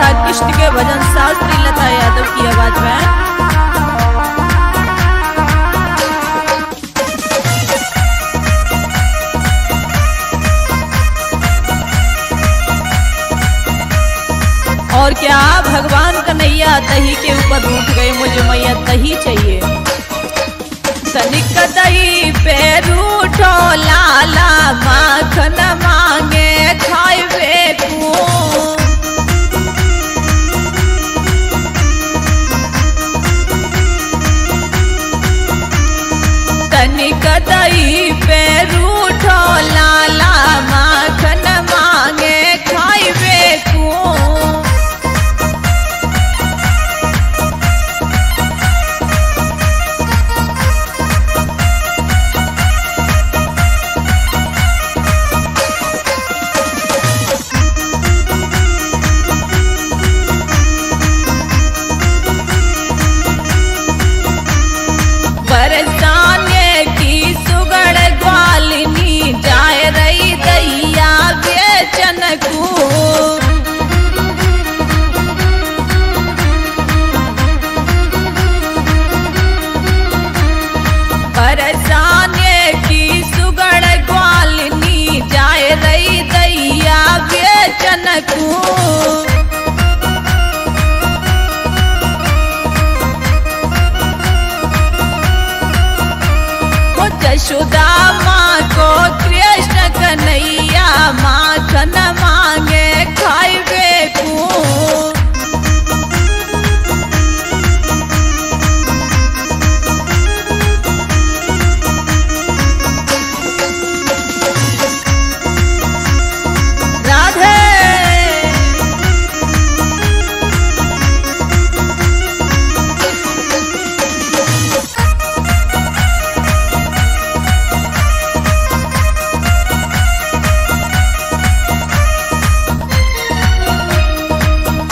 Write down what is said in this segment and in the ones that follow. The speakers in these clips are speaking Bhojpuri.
राधा कृष्ण के भजन शास्त्री लता यादव की आवाज में। और क्या भगवान कन्हैया दही के ऊपर रूठ गए, मुझे मैया दही चाहिए। तनिक दही पे रूठो लाला माखन मांगे खाइबे को। तनिक दही पे रूठो लाला माखन मांगे खाइबे को। बरसाने की सुगड़ ग्वालिनी जाए रही दैया बेचन को। बरसाने की सुगड़ ग्वालिनी जाए रही दैया बेचन को। यशोदा माँ को कृष्ण कन्हैया माखन मांगे खाइबे को। राधे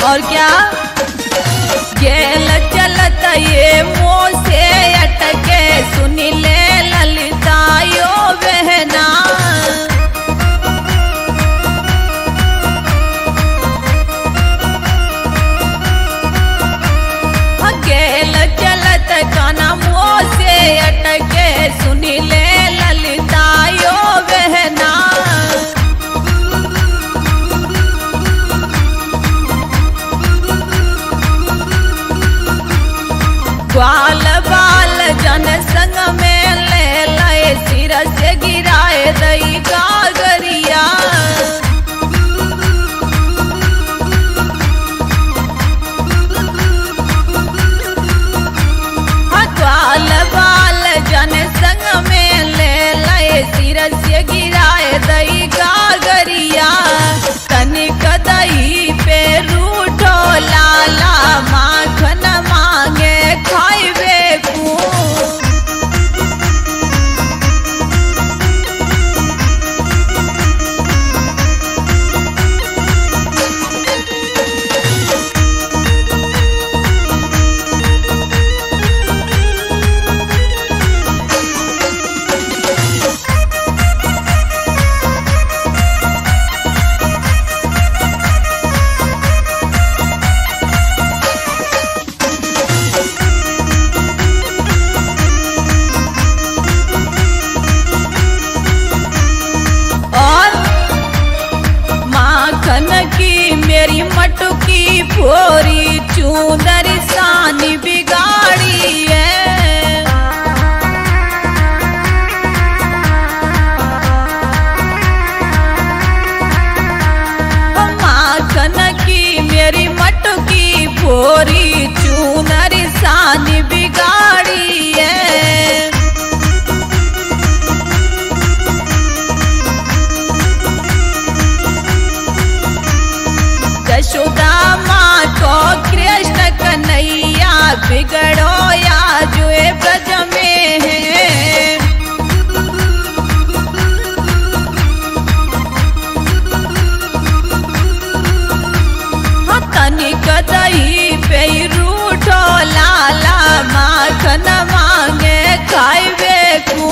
और क्या गेल चलत ये मुँह से अटके सुनी ले ललितायो बहना। गेल चलत काना मुँह से अटके सुनी ले ललितायो बहना। ग्वाल बाल जन संग में ले लए सिर से गिराए दई गागरिया। ग्वाल बाल जन संग में ले लए सिर से गिराए दई गागरिया। तनिक दही पे रूठो लाला माखन मांगे खाइबे को। की मेरी मटकी फोरी चूंदर सानी बिगाड़ी है। माखन की मेरी मटकी फोरी चूंदर सानी बिगाड़ी है। यशोदा माँ को कृष्ण कन्हैया बिगड़ो या जो ब्रज में है। तनिक दही पे रूठो लाला माखन मांगे खाइबे को।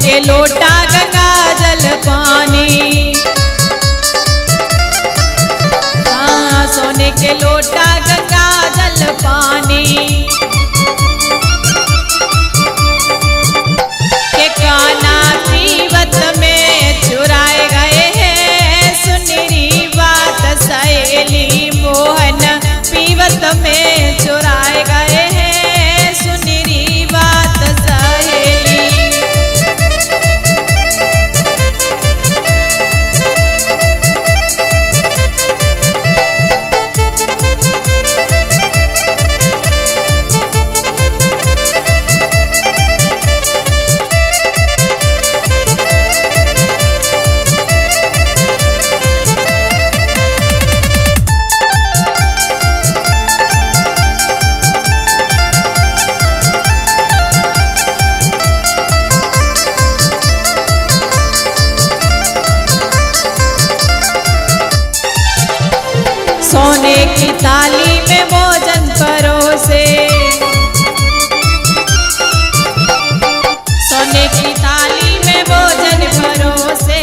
के लोटा गंगा जल पानी, हाँ सोने के लोटा गंगा जल पानी, के कान्हा पीवत में चुराए गए हैं सुनहरी बात सहेली, मोहन पीवत में चुराए गए हैं सुनहरी बात सहेली। सोने की थाली में भोजन परोसे, सोने की थाली में भोजन परोसे,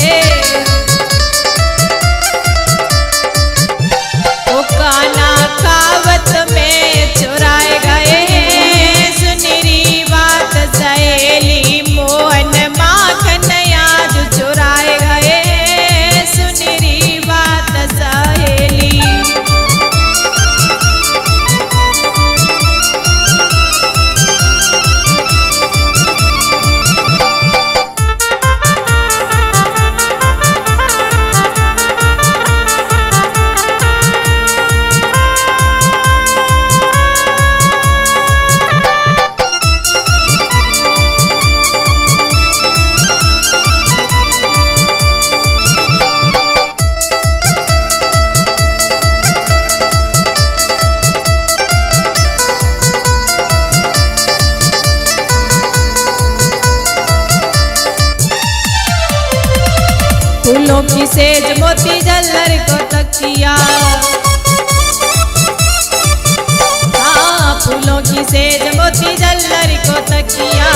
ओ कान्हा खावत में चुराए गए हैं सुनहरी बात सहेली, मोहन माखन आज चुराए गए हैं सुनहरी बात सहेली। फूलों की सेज मोती झल्लर को तकिया, हाँ फूलों की सेज मोती झल्लर को तकिया,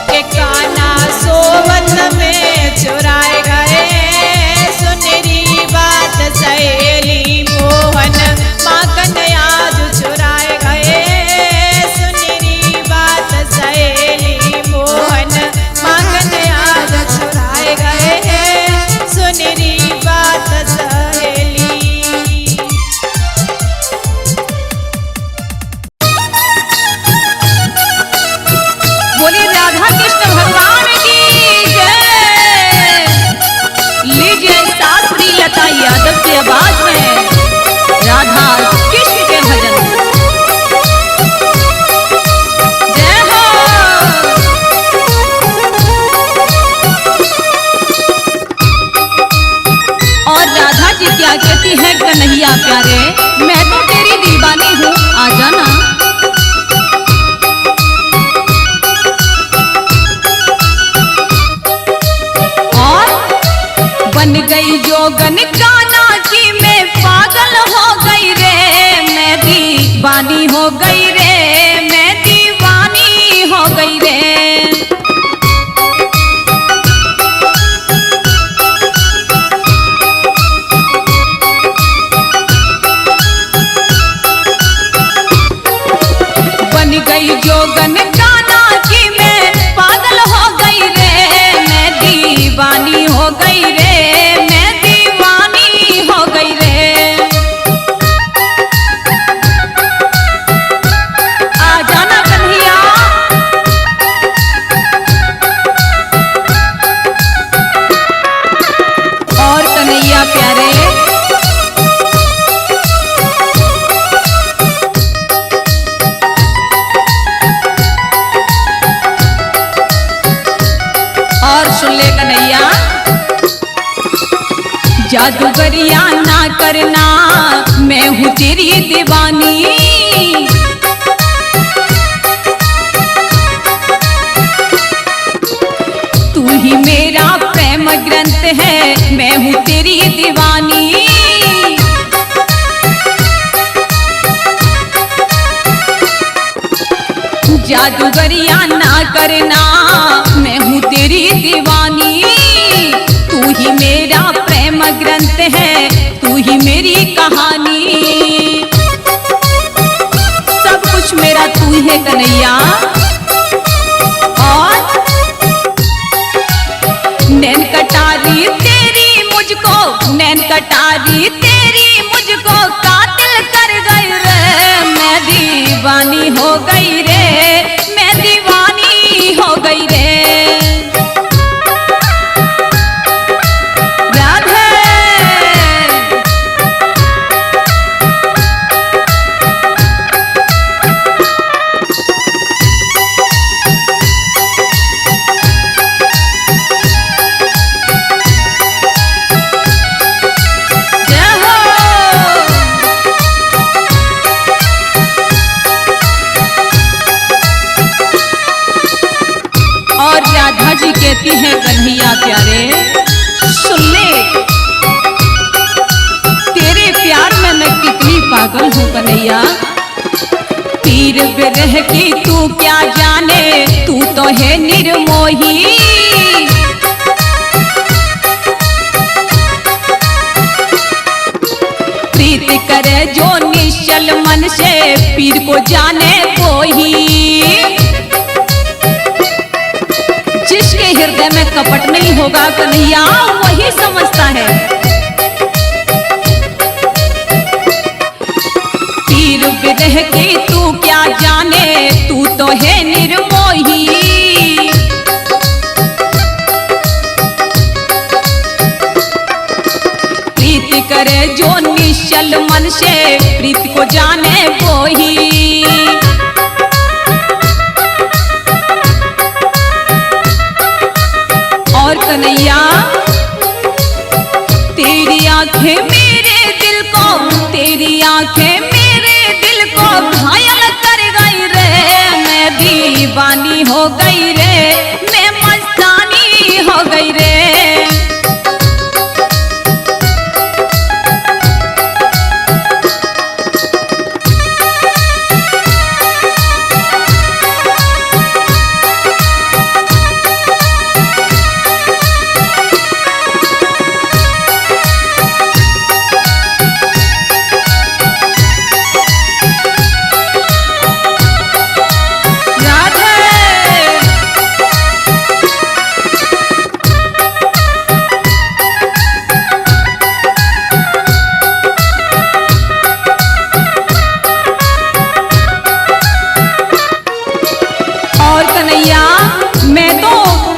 के कान्हा सोवत में चुराए गए सुनहरी बात सहेली, मोहन माखन आज चुराए गए सुनहरी बात सहेली, मोहन माखन आज चुराए गए हैं सुनहरी बात सहेली। बोलिए राधा कृष्ण भगवान की जय। लीजिए शास्त्री लता यादव की आवाज में राधा कृष्ण के भजन। जय हो। और राधा जी क्या कहती है कन्हैया प्यारे, मैं तो तेरी दीवानी हूँ आ जाना। बन गई जोगन कान्हा की मैं पागल हो गई रे, मैं दीवानी हो गई रे, मैं दीवानी हो गई रे। बन गई जोगन कान्हा की मैं पागल हो गई रे, मैं दीवानी हो गई रे, मैं दीवानी हो गई रे। आ जाना कन्हैया। और कन्हैया प्यारे और सुन ले कन्हैया, जादूगरिया ना करना मैं हूँ तेरी दीवानी, तू ही मेरा प्रेम ग्रंथ है, मैं हूँ तेरी दीवानी। जादूगरिया ना करना, मैं हूँ तेरी दीवानी। तू ही मेरा प्रेम ग्रंथ है, तू ही मेरी कहानी। सब कुछ मेरा तू ही है कन्हैया। और नैन कटारी तेरी मुझको, नैन कटारी तेरी मुझको कातिल कर गई रे। मैं दीवानी हो गई रे, मैं दीवानी हो गई रे। राधे जय हो। और राधा जी कहती है कन्हैया प्यारे सुन ले, तेरे प्यार में मैं कितनी पागल हूँ कन्हैया। पीर बिरह की तू क्या जाने, तू तो है निर्मोही। प्रीत करे जो निश्चल मन से, पीर को जाने कोई। जिसके हृदय में कपट नहीं होगा कन्हैया, वही समझता है। पीर बिरह की तू क्या जाने, तू तो है निर्मोही। प्रीत करे जो निश्चल मन से, प्रीत को जाने वही। और कन्हैया तेरी आंखें मेरे दिल को, तेरी आंखें मेरे दिल को घायल कर गई रे। मैं दीवानी हो गई रे, मैं मस्तानी हो गई रे।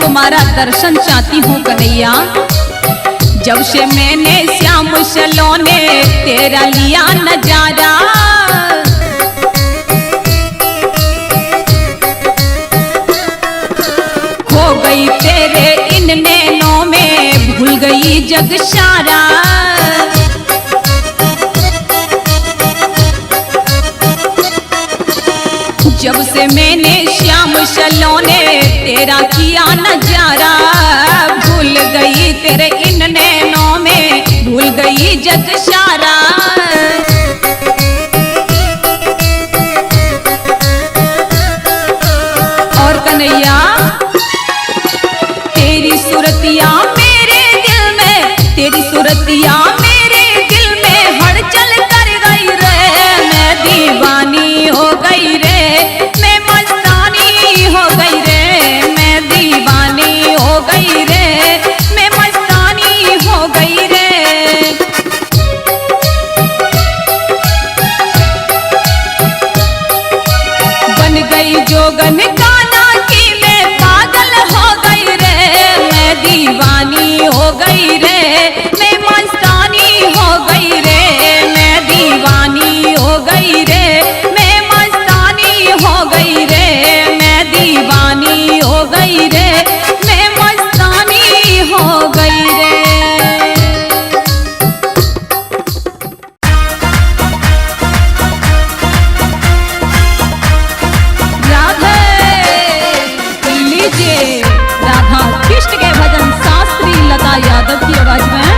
तुम्हारा दर्शन चाहती हूँ कन्हैया। जब से मैंने श्याम सलोने तेरा लिया नजारा, खो गई तेरे इन नैनों में, भूल गई जग सारा। जब से मैंने श्याम सलोने तेरा किया नजारा, भूल गई तेरे इन नैनों में, भूल गई जग सारा। और कन्हैया तेरी सूरतिया मेरे दिल में, तेरी सूरतिया मेरे दिल में हलचल कर गई रे। मैं दीवानी हो गई रे, मैं मस्तानी हो गई रे। मैं दीवानी हो गई रे, मैं मस्तानी हो गई रे। बन गई जोगन गाना की मैं पागल हो गई रे। मैं दीवानी हो गई रे, मैं मस्तानी हो गई रे। मैं दीवानी हो गई रे, मैं मस्तानी हो गई रे। मैं दीवानी हो गई रे, मैं मस्तानी हो गई रे। राधे लीजिए राधा कृष्ण के भजन शास्त्री लता यादव की आवाज में।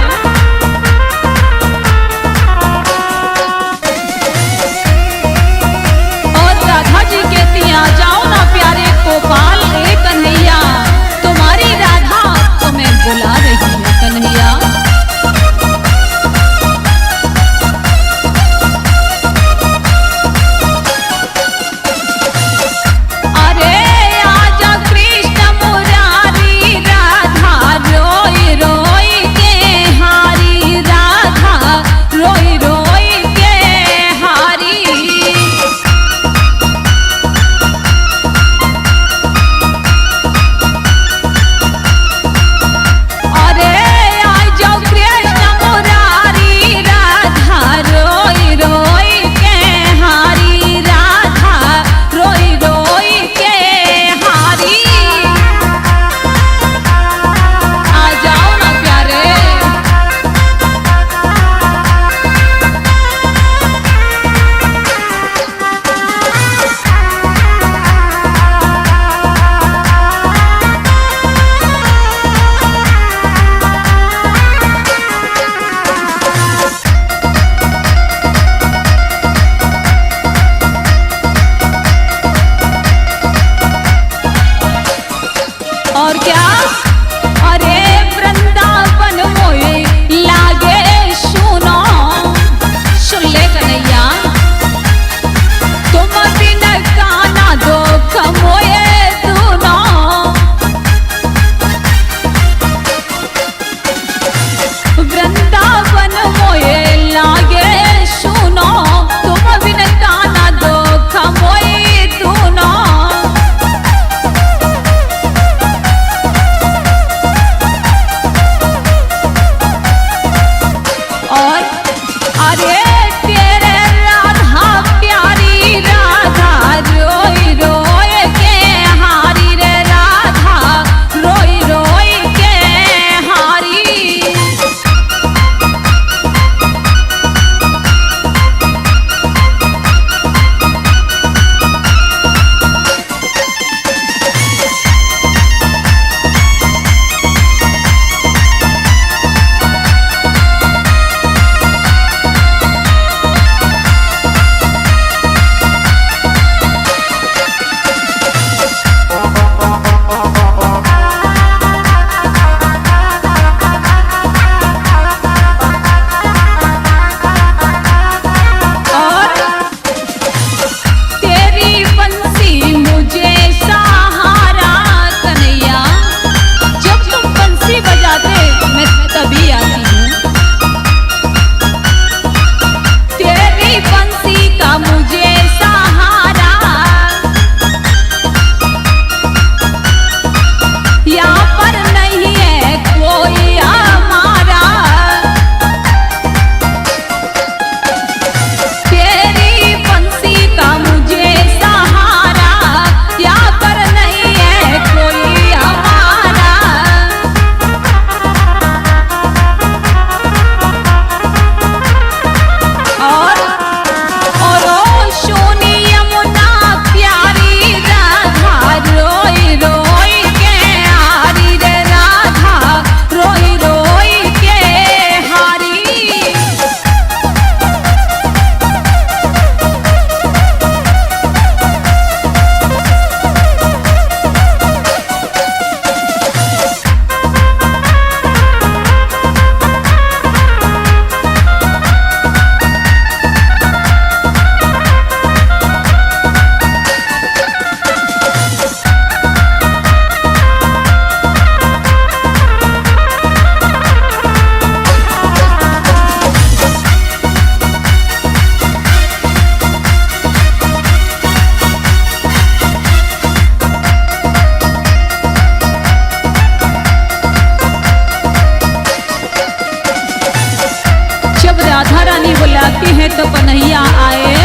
आती है तो कन्हैया आए।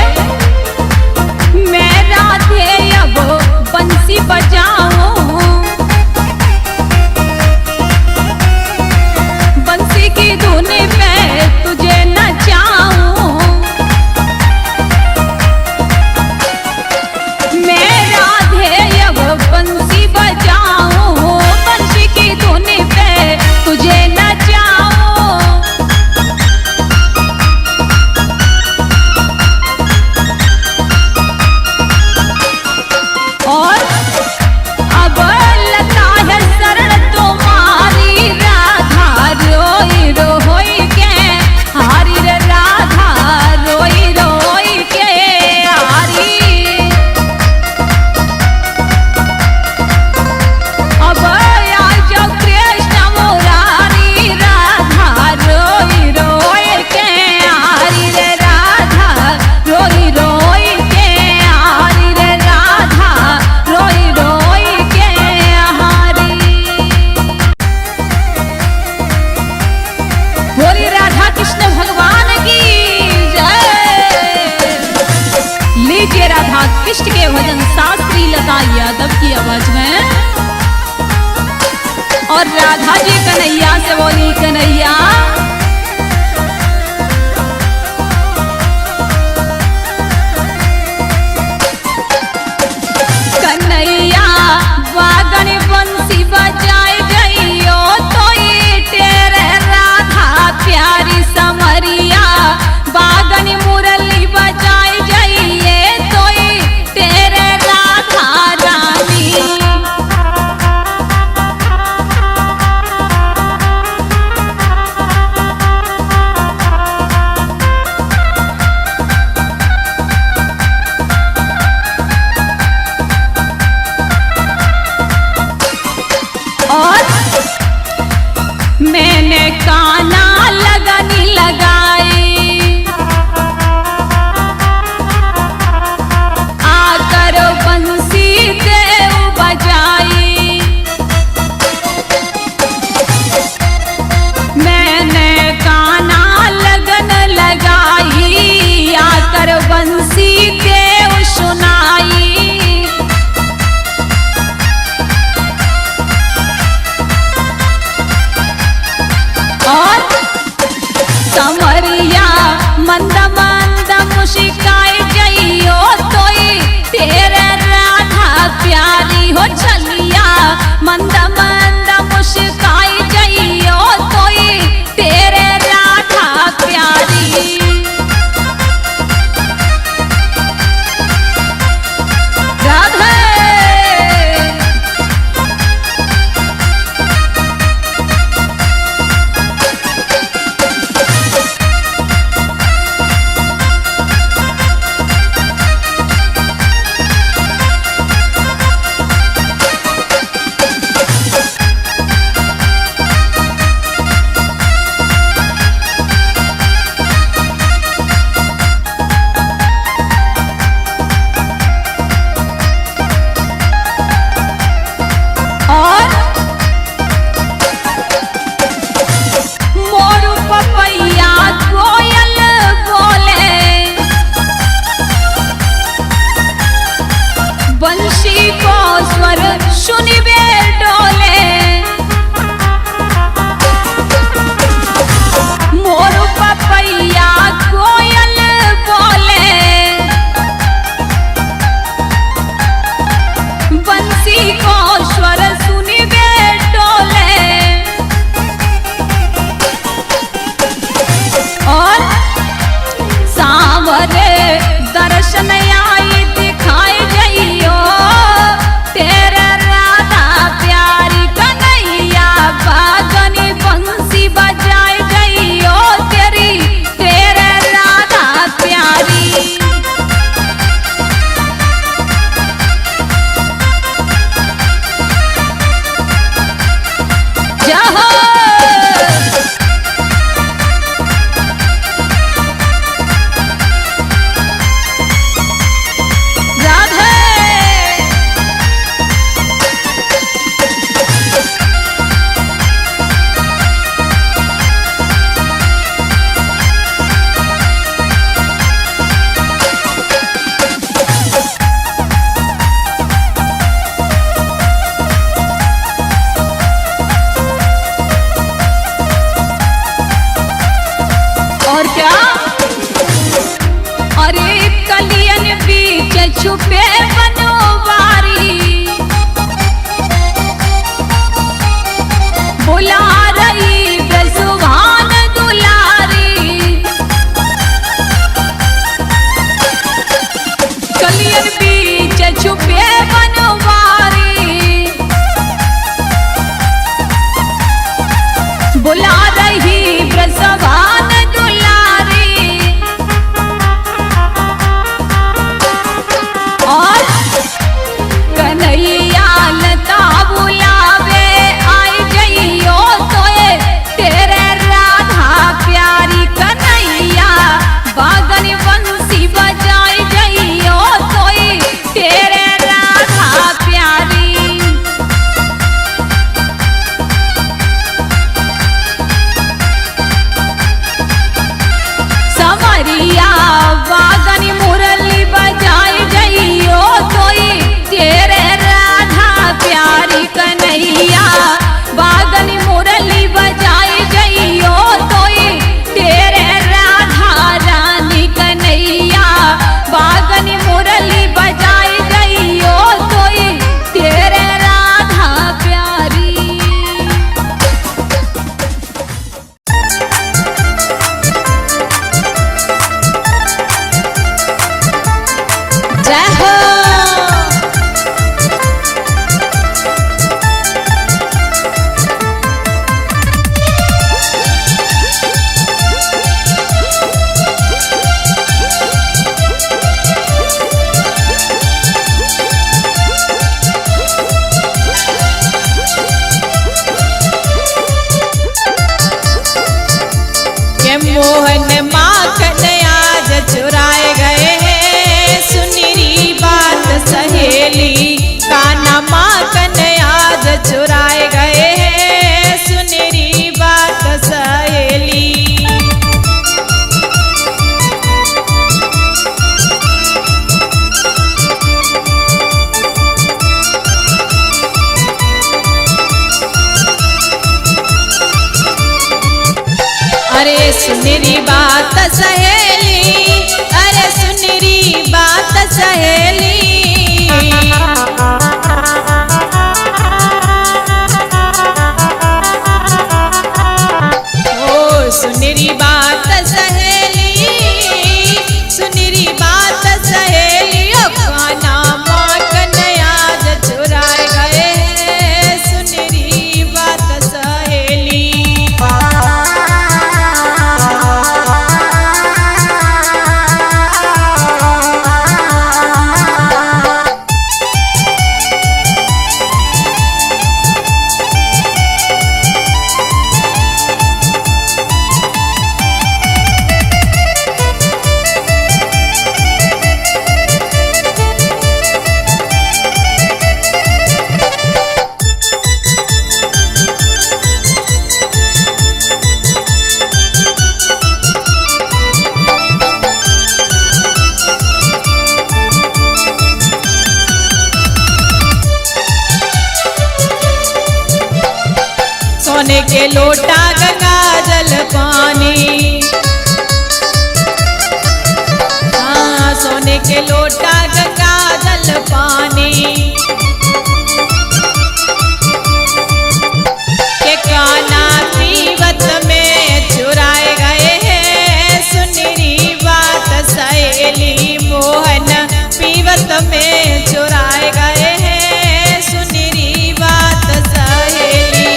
मैं राधे अब बंसी बजाऊं, बंसी की धुन पे तुझे नचाऊं। मैं राधे अब बंसी बजाऊं, बंसी की धुन पे तुझे नचाऊं। और अब लता है शरण तुम्हारी राधा, रोई रोई के हारी रे राधा, रोई रोई के हारी। अब आ जाओ कृष्ण मुरारी, राधा रोई रोई के हारी रे राधा, रोई रोई के हारी रे राधा, रोई रोई के हारी। बोली राधा कृष्ण भगवान की जय। लीजिए राधा कृष्ण के भजन शास्त्री लता यादव की आवाज में। और राधा जी कन्हैया से बोली कन्हैया। कन्हैया वादन बंसी बजाए जइयो, तो ये तेरे राधा प्यारी समरिया। बागन मुरली बजाए जइए, तो ये तेरे राधा रानी। और मैंने काना लगनी लगाई, आकर बंसी देव बजाई। मैंने काना लगन लगाई, आकर बंसी देव सुनाई। और और क्या, अरे कलियन बीच छुपे बनवारी, बुला रही ब्रजभान दुलारी। कलियन बीच छुपे बनवारी, बुला रही ब्रजभान दुलारी। और कन्हैया लता बुलावे आई जइयो तोए तेरे राधा प्यारी। कन्हैया बागन बंसी बजाई जइयो तोए तेरे राधा प्यारी। समरिया बागन मुरली बजाई जइयो तोई तेरे राधा प्यारी। कन्हैया बागन मुरली बजाई जइयो तोई तेरे राधा रानी। कन्हैया बागन मुरली बजाई जइयो तोई तेरे राधा प्यारी। जय हो। के मोहन माखन आज चुराए गए हैं, सुनरी बात सहेली। काना माखन आज चुराए गए हैं, सुनरी बात सहेली। अरे सुनरी बात सहेली, अरे सुनरी बात सहेली। ओ सुनरी बात सहेली, सुनरी बात सहेली। ओ काना माखन आज चुराए गए हैं, सुनरी बात सहेली। सोने के लोटा गंगा जल पानी, हाँ सोने के लोटा गंगा जल पानी। के काना पीवत में चुराए गए हैं, सुनरी बात सहेली। मोहन पीवत में चुराए गए हैं, सुनरी बात सहेली।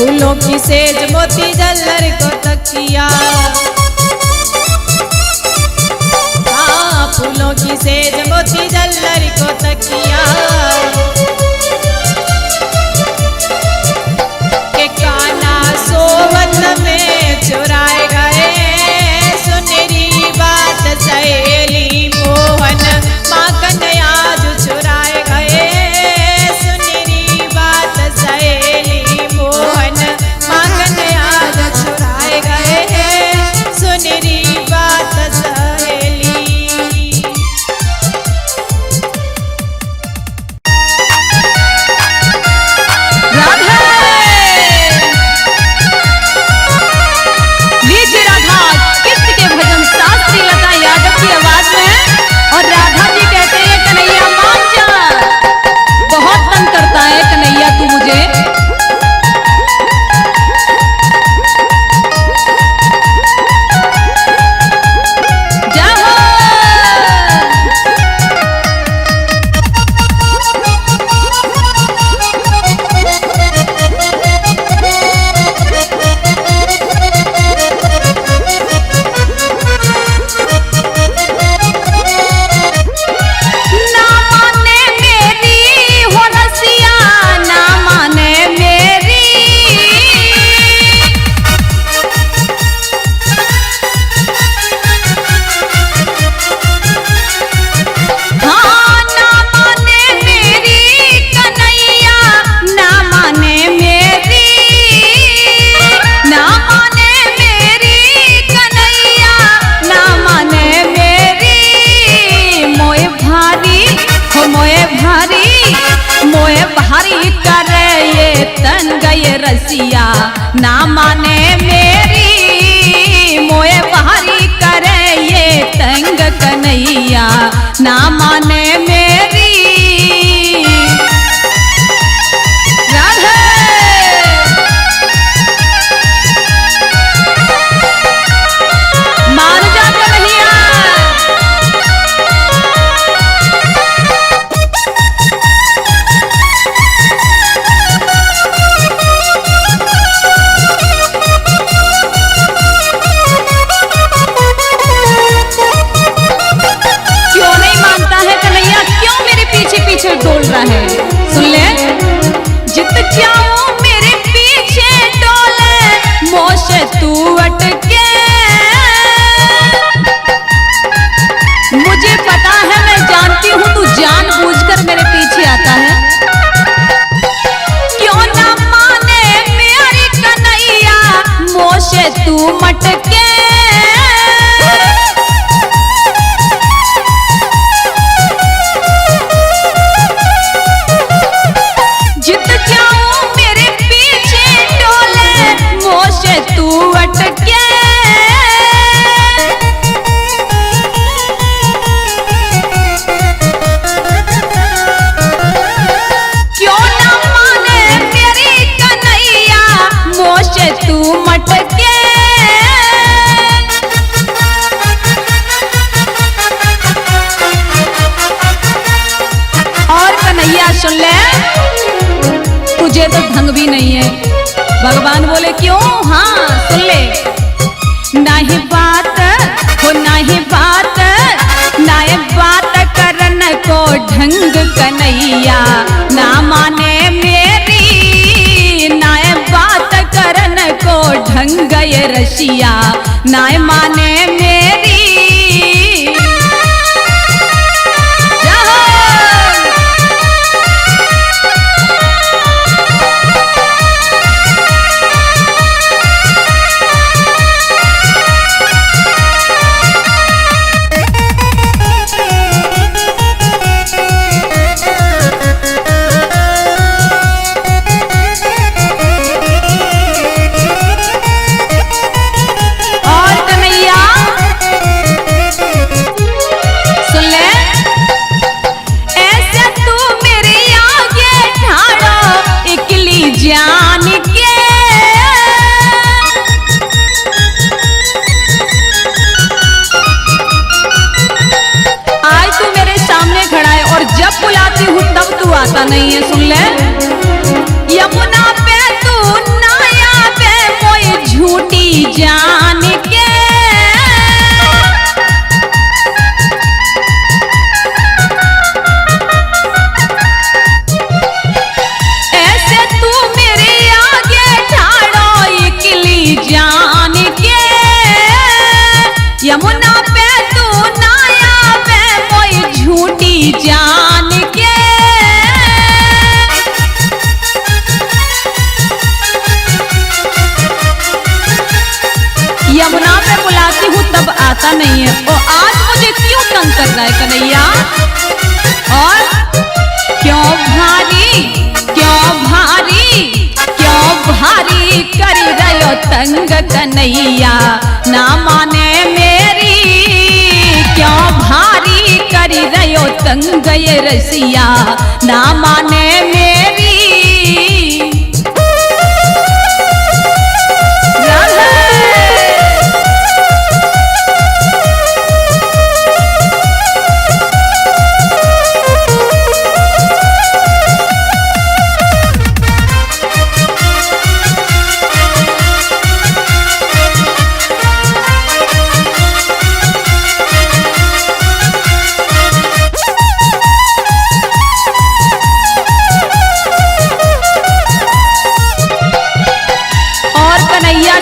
फूलों की सेज मोती झल्लर को तकिया, हाँ फूलों की सेज मोती झल्लर को तकिया, के काना सोवत में चुराए गए सुनहरी बात सहेली मोहन माखन आज चुराए गए सुनहरी बात सहेली मोहन माखन आज चुराए गए सुनहरी बात सहेली। और राधा जी कहते हैं कन्हैया मान जा, बहुत तंग करता है कन्हैया तू मुझे। रसिया ना माने मेरी मोए भारी करे ये तंग कन्हैया ना माने मेरी। राधे मान जा कन्हैया। डोल रहा है सुन ले, जित जाऊं मेरे पीछे डोले मोशे तू अटके, मुझे पता है मैं जानती हूँ तू जानबूझकर मेरे पीछे आता है। क्यों ना माने मेरी कन्हैया मोशे तू मटके, तू अटके क्यों ना माने मेरी कन्हैया मोशे तू मटके। और कन्हैया सुन ले, तुझे तो ढंग भी नहीं है। भगवान बोले क्यों? हाँ सुन ले, नहीं बात हो नहीं बात, नाय बात करन को ढंग कन्हैया ना माने मेरी, नाय बात करन को ढंग ये रसिया नाय माने मेरी। आता नहीं है सुन ले, यमुना पे तू नाय जान के। यमुना पे बुलाती हूँ तब आता नहीं है, और आज मुझे क्यों तंग कर रहा है कन्हैया? और क्यों भारी, क्यों भारी, क्यों भारी कर रहे तंग कन्हैया, ना माने मेरी। क्यों भारी कर रहे तंग ये रसिया, ना माने मेरी।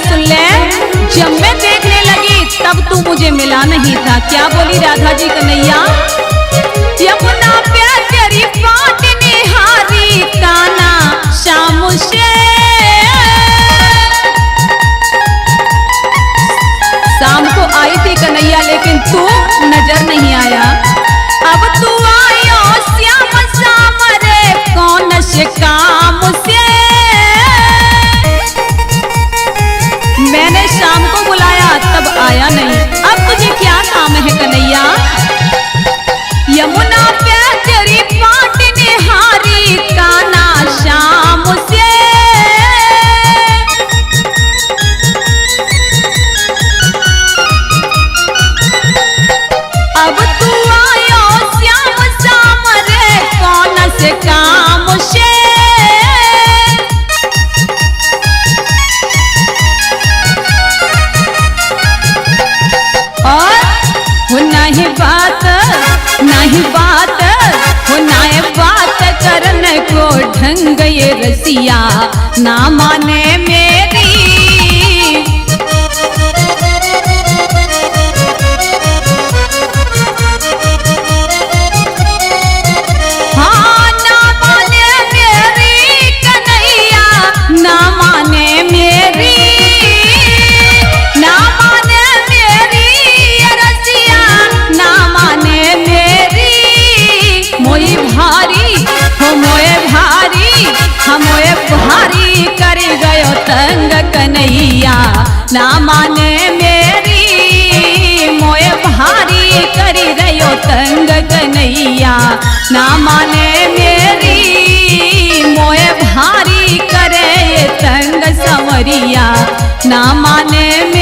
सुन ले, जब मैं देखने लगी तब तू मुझे मिला नहीं था। क्या बोली राधा जी कन्हैया? यमुना पे तेरी बाट निहारी काना शाम से। शाम को आई थी कन्हैया, लेकिन तू नजर नहीं आया। अब तू आयो श्याम शाम रे कौन से काम से। मैंने शाम को बुलाया तब आया नहीं, अब तुझे क्या काम है कन्हैया? यमुना पे तेरी बाट निहारी काना शाम से। अब तू आयो श्याम शाम रे कौन से काम से। नहीं बात, नहीं बात, हो नाए बात करने को ढंग ये रसिया, ना माने मेरी। हाँ ना माने मेरी कन्हैया, ना माने मेरी, ना माने मेरी रसिया, ना माने मेरी। मोई भारी हो मोए भारी, हमोए भारी कर गयो तंग कन्हैया, ना माने मेरी। मोए भारी कर गयो तंग कन्हैया, ना माने मेरी। मोए भारी करे तंग संवरिया, ना माने मेरी।